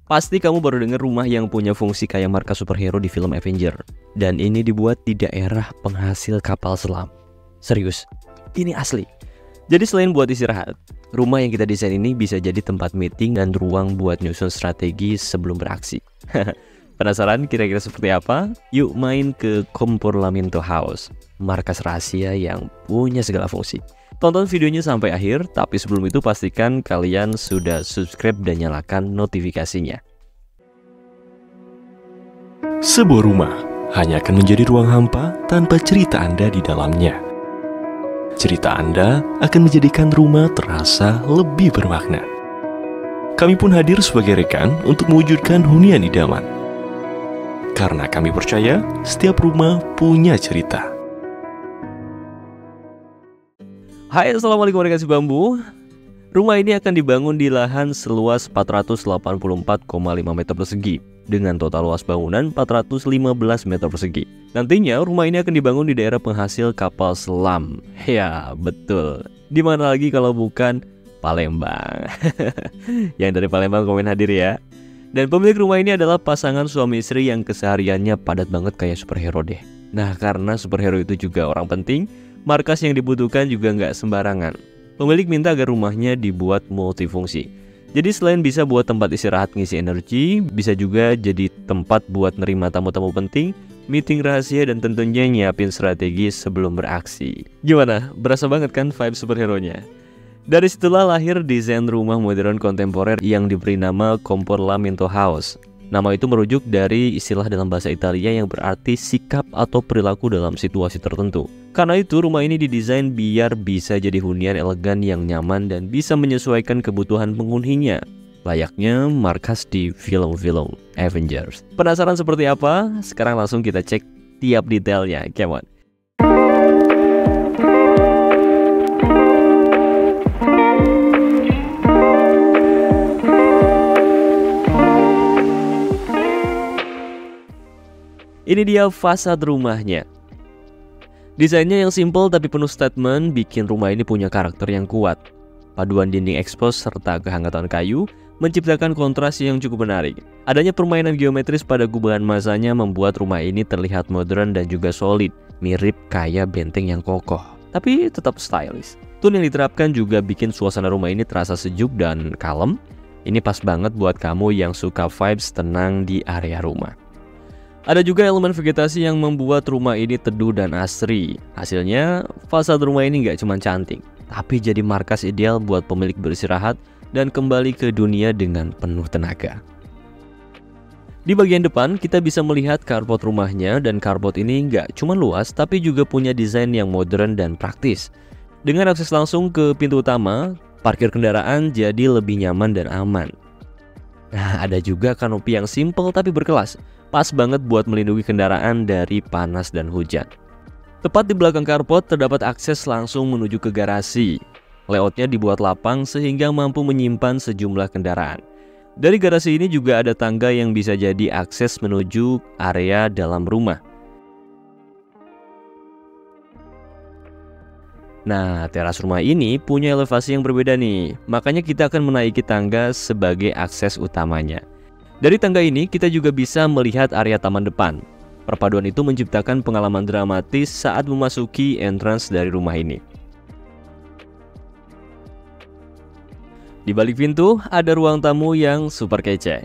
Pasti kamu baru dengar rumah yang punya fungsi kayak markas superhero di film Avenger. Dan ini dibuat di daerah penghasil kapal selam. Serius, ini asli. Jadi selain buat istirahat, rumah yang kita desain ini bisa jadi tempat meeting dan ruang buat nyusun strategi sebelum beraksi. Penasaran kira-kira seperti apa? Yuk main ke Comporlamento House, markas rahasia yang punya segala fungsi. Tonton videonya sampai akhir, tapi sebelum itu pastikan kalian sudah subscribe dan nyalakan notifikasinya. Sebuah rumah hanya akan menjadi ruang hampa tanpa cerita Anda di dalamnya. Cerita Anda akan menjadikan rumah terasa lebih bermakna. Kami pun hadir sebagai rekan untuk mewujudkan hunian idaman. Karena kami percaya setiap rumah punya cerita. Hai, assalamualaikum warga Bambu. Rumah ini akan dibangun di lahan seluas 484,5 meter persegi dengan total luas bangunan 415 meter persegi. Nantinya rumah ini akan dibangun di daerah penghasil kapal selam. Ya, betul. Di mana lagi kalau bukan Palembang. Yang dari Palembang komen hadir ya. Dan pemilik rumah ini adalah pasangan suami istri yang kesehariannya padat banget kayak superhero deh. Nah, karena superhero itu juga orang penting, markas yang dibutuhkan juga nggak sembarangan. Pemilik minta agar rumahnya dibuat multifungsi. Jadi selain bisa buat tempat istirahat ngisi energi, bisa juga jadi tempat buat nerima tamu-tamu penting, meeting rahasia, dan tentunya nyiapin strategi sebelum beraksi. Gimana? Berasa banget kan vibe superhero-nya? Dari situlah lahir desain rumah modern kontemporer yang diberi nama Comporlamento House. Nama itu merujuk dari istilah dalam bahasa Italia yang berarti sikap atau perilaku dalam situasi tertentu. Karena itu rumah ini didesain biar bisa jadi hunian elegan yang nyaman dan bisa menyesuaikan kebutuhan penghuninya. Layaknya markas di film-film Avengers. Penasaran seperti apa? Sekarang langsung kita cek tiap detailnya. Come on. Ini dia fasad rumahnya. Desainnya yang simple tapi penuh statement bikin rumah ini punya karakter yang kuat. Paduan dinding ekspos serta kehangatan kayu menciptakan kontras yang cukup menarik. Adanya permainan geometris pada gubahan masanya membuat rumah ini terlihat modern dan juga solid, mirip kayak benteng yang kokoh, tapi tetap stylish. Tone yang diterapkan juga bikin suasana rumah ini terasa sejuk dan kalem. Ini pas banget buat kamu yang suka vibes tenang di area rumah. Ada juga elemen vegetasi yang membuat rumah ini teduh dan asri. Hasilnya, fasad rumah ini nggak cuma cantik, tapi jadi markas ideal buat pemilik beristirahat dan kembali ke dunia dengan penuh tenaga. Di bagian depan, kita bisa melihat carport rumahnya, dan carport ini nggak cuma luas, tapi juga punya desain yang modern dan praktis. Dengan akses langsung ke pintu utama, parkir kendaraan jadi lebih nyaman dan aman. Nah, ada juga kanopi yang simple tapi berkelas. Pas banget buat melindungi kendaraan dari panas dan hujan. Tepat di belakang carport terdapat akses langsung menuju ke garasi. Layoutnya dibuat lapang sehingga mampu menyimpan sejumlah kendaraan. Dari garasi ini juga ada tangga yang bisa jadi akses menuju area dalam rumah. Nah, teras rumah ini punya elevasi yang berbeda nih. Makanya kita akan menaiki tangga sebagai akses utamanya. Dari tangga ini kita juga bisa melihat area taman depan. Perpaduan itu menciptakan pengalaman dramatis saat memasuki entrance dari rumah ini. Di balik pintu ada ruang tamu yang super kece.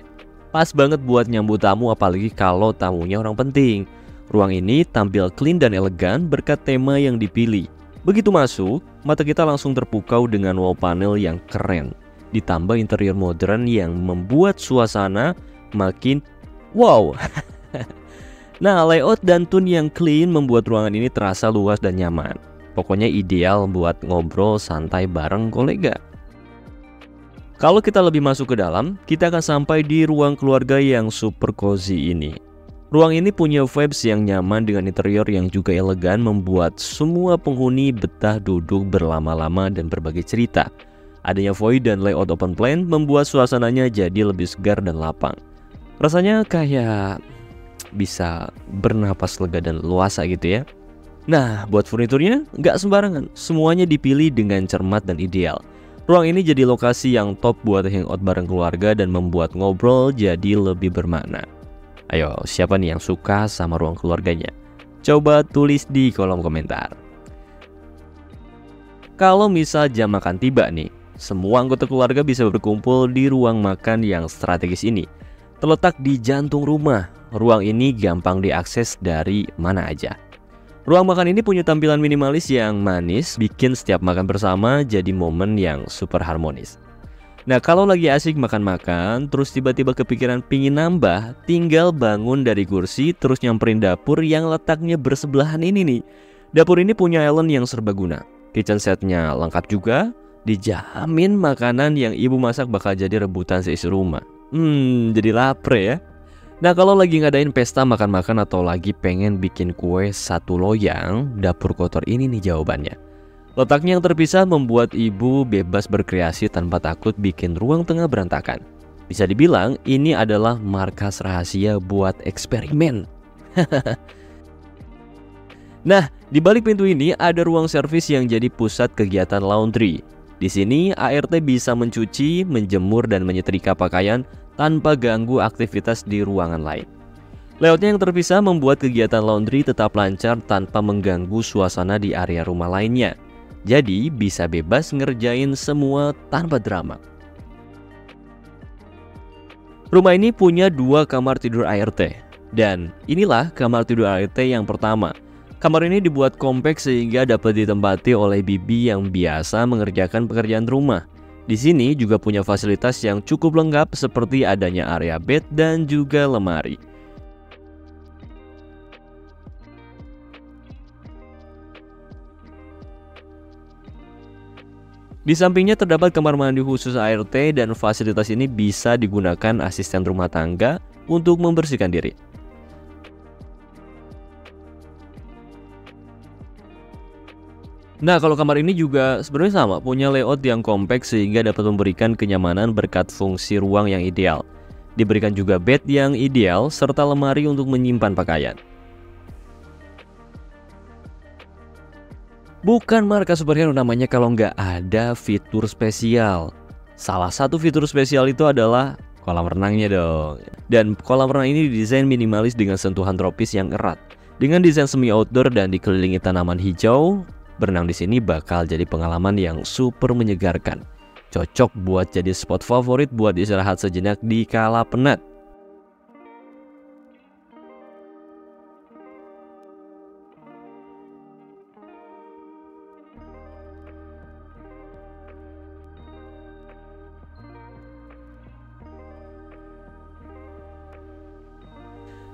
Pas banget buat nyambut tamu, apalagi kalau tamunya orang penting. Ruang ini tampil clean dan elegan berkat tema yang dipilih. Begitu masuk, mata kita langsung terpukau dengan wall panel yang keren. Ditambah interior modern yang membuat suasana makin wow. Nah, layout dan tone yang clean membuat ruangan ini terasa luas dan nyaman. Pokoknya ideal buat ngobrol santai bareng kolega. Kalau kita lebih masuk ke dalam, kita akan sampai di ruang keluarga yang super cozy ini. Ruang ini punya vibes yang nyaman dengan interior yang juga elegan, membuat semua penghuni betah duduk berlama-lama dan berbagi cerita. Adanya void dan layout open plan membuat suasananya jadi lebih segar dan lapang. Rasanya kayak bisa bernapas lega dan luasa gitu ya. Nah, buat furniturnya nggak sembarangan. Semuanya dipilih dengan cermat dan ideal. Ruang ini jadi lokasi yang top buat hangout bareng keluarga dan membuat ngobrol jadi lebih bermakna. Ayo, siapa nih yang suka sama ruang keluarganya? Coba tulis di kolom komentar. Kalau misal jam makan tiba nih, semua anggota keluarga bisa berkumpul di ruang makan yang strategis ini. Terletak di jantung rumah, ruang ini gampang diakses dari mana aja. Ruang makan ini punya tampilan minimalis yang manis, bikin setiap makan bersama jadi momen yang super harmonis. Nah, kalau lagi asik makan-makan, terus tiba-tiba kepikiran pingin nambah, tinggal bangun dari kursi, terus nyamperin dapur yang letaknya bersebelahan ini nih. Dapur ini punya island yang serbaguna. Kitchen setnya lengkap juga, dijamin makanan yang ibu masak bakal jadi rebutan seisi rumah. Jadi lapar ya. Nah, kalau lagi ngadain pesta makan-makan atau lagi pengen bikin kue satu loyang, dapur kotor ini nih jawabannya. Letaknya yang terpisah membuat ibu bebas berkreasi tanpa takut bikin ruang tengah berantakan. Bisa dibilang ini adalah markas rahasia buat eksperimen. Nah, di balik pintu ini ada ruang servis yang jadi pusat kegiatan laundry. Di sini ART bisa mencuci, menjemur, dan menyetrika pakaian tanpa ganggu aktivitas di ruangan lain. Layoutnya yang terpisah membuat kegiatan laundry tetap lancar tanpa mengganggu suasana di area rumah lainnya. Jadi bisa bebas ngerjain semua tanpa drama. Rumah ini punya 2 kamar tidur ART. Dan inilah kamar tidur ART yang pertama. Kamar ini dibuat kompak sehingga dapat ditempati oleh bibi yang biasa mengerjakan pekerjaan rumah. Di sini juga punya fasilitas yang cukup lengkap seperti adanya area bed dan juga lemari. Di sampingnya terdapat kamar mandi khusus ART dan fasilitas ini bisa digunakan asisten rumah tangga untuk membersihkan diri. Nah, kalau kamar ini juga sebenarnya sama, punya layout yang kompak sehingga dapat memberikan kenyamanan berkat fungsi ruang yang ideal. Diberikan juga bed yang ideal serta lemari untuk menyimpan pakaian. Bukan marka superhero namanya kalau nggak ada fitur spesial. Salah satu fitur spesial itu adalah kolam renangnya dong. Dan kolam renang ini didesain minimalis dengan sentuhan tropis yang erat. Dengan desain semi outdoor dan dikelilingi tanaman hijau, berenang di sini bakal jadi pengalaman yang super menyegarkan. Cocok buat jadi spot favorit buat istirahat sejenak di kala penat.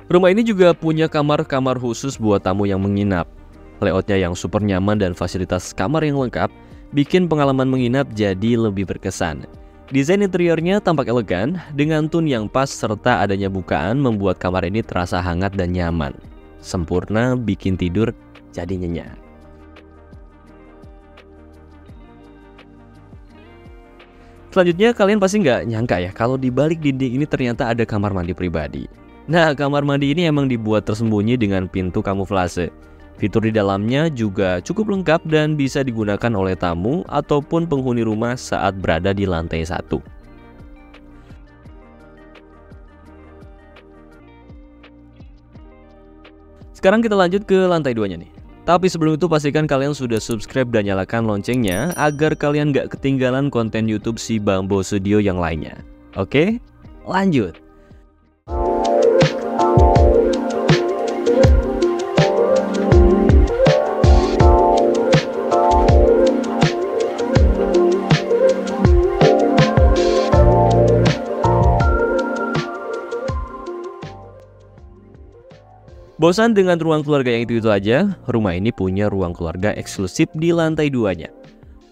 Rumah ini juga punya kamar-kamar khusus buat tamu yang menginap. Layoutnya yang super nyaman dan fasilitas kamar yang lengkap bikin pengalaman menginap jadi lebih berkesan. Desain interiornya tampak elegan dengan tone yang pas serta adanya bukaan membuat kamar ini terasa hangat dan nyaman. Sempurna bikin tidur jadi nyenyak. Selanjutnya kalian pasti nggak nyangka ya kalau di balik dinding ini ternyata ada kamar mandi pribadi. Nah, kamar mandi ini emang dibuat tersembunyi dengan pintu kamuflase. Fitur di dalamnya juga cukup lengkap dan bisa digunakan oleh tamu ataupun penghuni rumah saat berada di lantai 1. Sekarang kita lanjut ke lantai 2-nya nih. Tapi sebelum itu pastikan kalian sudah subscribe dan nyalakan loncengnya agar kalian gak ketinggalan konten YouTube si Bambo Studio yang lainnya. Oke, lanjut. Bosan dengan ruang keluarga yang itu aja? Rumah ini punya ruang keluarga eksklusif di lantai 2-nya.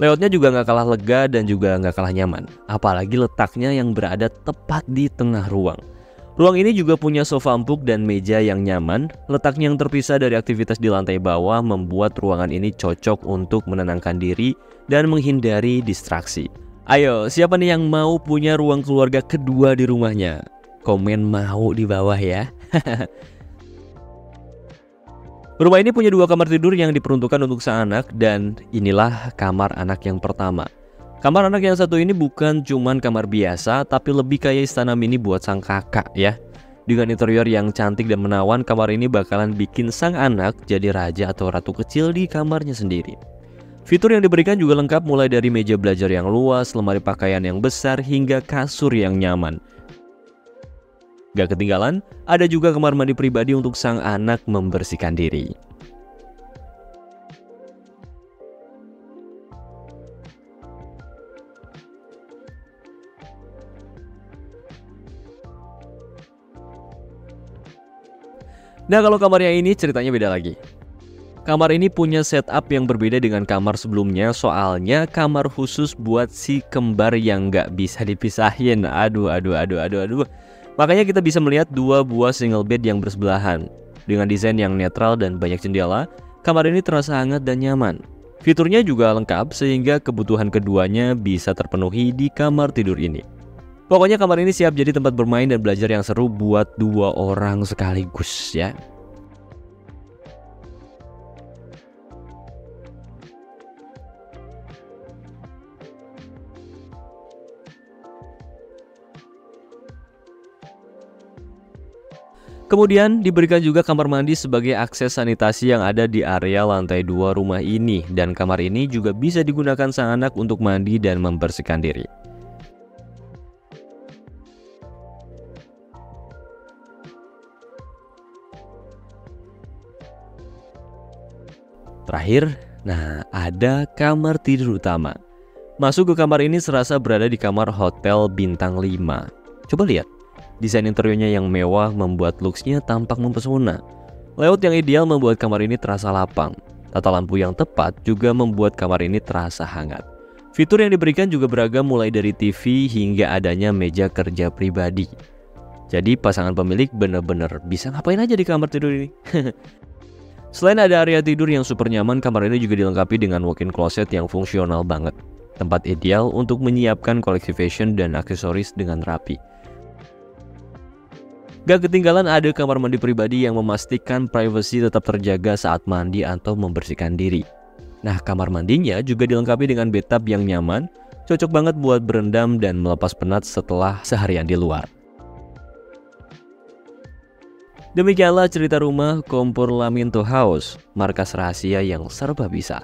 Layoutnya juga nggak kalah lega dan juga nggak kalah nyaman. Apalagi letaknya yang berada tepat di tengah ruang. Ruang ini juga punya sofa empuk dan meja yang nyaman. Letaknya yang terpisah dari aktivitas di lantai bawah membuat ruangan ini cocok untuk menenangkan diri dan menghindari distraksi. Ayo, siapa nih yang mau punya ruang keluarga kedua di rumahnya? Komen mau di bawah ya. Rumah ini punya 2 kamar tidur yang diperuntukkan untuk sang anak dan inilah kamar anak yang pertama. Kamar anak yang satu ini bukan cuman kamar biasa, tapi lebih kayak istana mini buat sang kakak ya. Dengan interior yang cantik dan menawan, kamar ini bakalan bikin sang anak jadi raja atau ratu kecil di kamarnya sendiri. Fitur yang diberikan juga lengkap, mulai dari meja belajar yang luas, lemari pakaian yang besar, hingga kasur yang nyaman. Gak ketinggalan, ada juga kamar mandi pribadi untuk sang anak membersihkan diri. Nah, kalau kamarnya ini ceritanya beda lagi. Kamar ini punya setup yang berbeda dengan kamar sebelumnya, soalnya kamar khusus buat si kembar yang nggak bisa dipisahin. Aduh. Makanya kita bisa melihat dua buah single bed yang bersebelahan. Dengan desain yang netral dan banyak jendela, kamar ini terasa hangat dan nyaman. Fiturnya juga lengkap sehingga kebutuhan keduanya bisa terpenuhi di kamar tidur ini. Pokoknya kamar ini siap jadi tempat bermain dan belajar yang seru buat dua orang sekaligus ya. Kemudian diberikan juga kamar mandi sebagai akses sanitasi yang ada di area lantai 2 rumah ini, dan kamar ini juga bisa digunakan sang anak untuk mandi dan membersihkan diri. Terakhir, nah ada kamar tidur utama. Masuk ke kamar ini serasa berada di kamar hotel bintang 5. Coba lihat, desain interiornya yang mewah membuat looks-nya tampak mempesona. Layout yang ideal membuat kamar ini terasa lapang. Tata lampu yang tepat juga membuat kamar ini terasa hangat. Fitur yang diberikan juga beragam, mulai dari TV hingga adanya meja kerja pribadi. Jadi pasangan pemilik bener-bener bisa ngapain aja di kamar tidur ini. Selain ada area tidur yang super nyaman, kamar ini juga dilengkapi dengan walk-in closet yang fungsional banget. Tempat ideal untuk menyiapkan koleksi fashion dan aksesoris dengan rapi. Gak ketinggalan ada kamar mandi pribadi yang memastikan privasi tetap terjaga saat mandi atau membersihkan diri. Nah, kamar mandinya juga dilengkapi dengan bathtub yang nyaman, cocok banget buat berendam dan melepas penat setelah seharian di luar. Demikianlah cerita rumah Kompor Laminto House, markas rahasia yang serba bisa.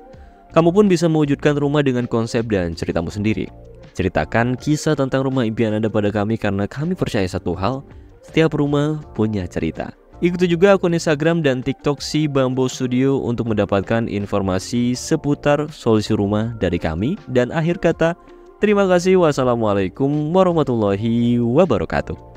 Kamu pun bisa mewujudkan rumah dengan konsep dan ceritamu sendiri. Ceritakan kisah tentang rumah impian Anda pada kami, karena kami percaya satu hal, setiap rumah punya cerita. Ikuti juga akun Instagram dan TikTok si Bambo Studio untuk mendapatkan informasi seputar solusi rumah dari kami. Dan akhir kata, terima kasih. Wassalamualaikum warahmatullahi wabarakatuh.